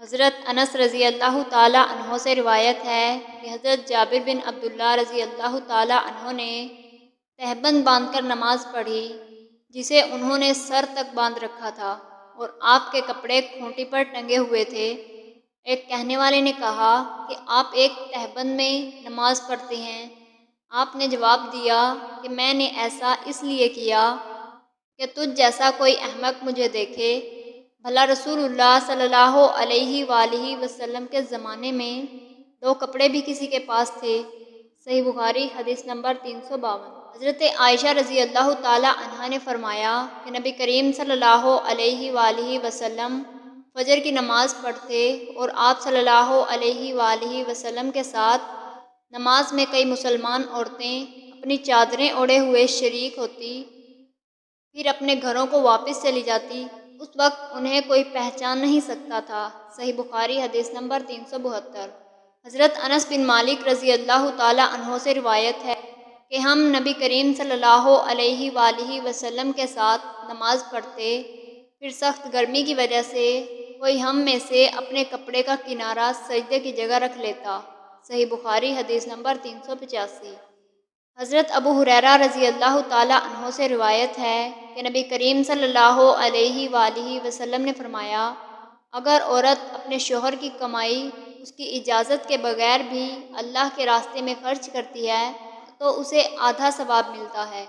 حضرت انس رضی اللہ تعالیٰ عنہ سے روایت ہے کہ حضرت جابر بن عبداللہ رضی اللہ تعالیٰ عنہ نے تہبند باندھ کر نماز پڑھی جسے انہوں نے سر تک باندھ رکھا تھا اور آپ کے کپڑے کھوٹی پر ٹنگے ہوئے تھے۔ ایک کہنے والے نے کہا کہ آپ ایک تہبند میں نماز پڑھتے ہیں؟ آپ نے جواب دیا کہ میں نے ایسا اس لیے کیا کہ تجھ جیسا کوئی احمق مجھے دیکھے۔ بھلا رسول اللہ صلی اللہ علیہ وآلہ وسلم کے زمانے میں دو کپڑے بھی کسی کے پاس تھے؟ صحیح بخاری حدیث نمبر 352۔ حضرت عائشہ رضی اللہ تعالیٰ عنہا نے فرمایا کہ نبی کریم صلی اللہ علیہ وآلہ وسلم فجر کی نماز پڑھتے اور آپ صلی اللہ علیہ وآلہ وسلم کے ساتھ نماز میں کئی مسلمان عورتیں اپنی چادریں اوڑھے ہوئے شریک ہوتی، پھر اپنے گھروں کو واپس چلی جاتی۔ اس وقت انہیں کوئی پہچان نہیں سکتا تھا۔ صحیح بخاری حدیث نمبر 372۔ حضرت انس بن مالک رضی اللہ تعالیٰ عنہ سے روایت ہے کہ ہم نبی کریم صلی اللہ علیہ وآلہ وسلم کے ساتھ نماز پڑھتے، پھر سخت گرمی کی وجہ سے کوئی ہم میں سے اپنے کپڑے کا کنارہ سجدے کی جگہ رکھ لیتا۔ صحیح بخاری حدیث نمبر 385۔ حضرت ابو ہریرہ رضی اللہ تعالیٰ عنہ سے روایت ہے کہ نبی کریم صلی اللہ علیہ وآلہ وسلم نے فرمایا، اگر عورت اپنے شوہر کی کمائی اس کی اجازت کے بغیر بھی اللہ کے راستے میں خرچ کرتی ہے تو اسے آدھا ثواب ملتا ہے۔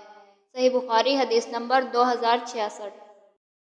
صحیح بخاری حدیث نمبر 2066۔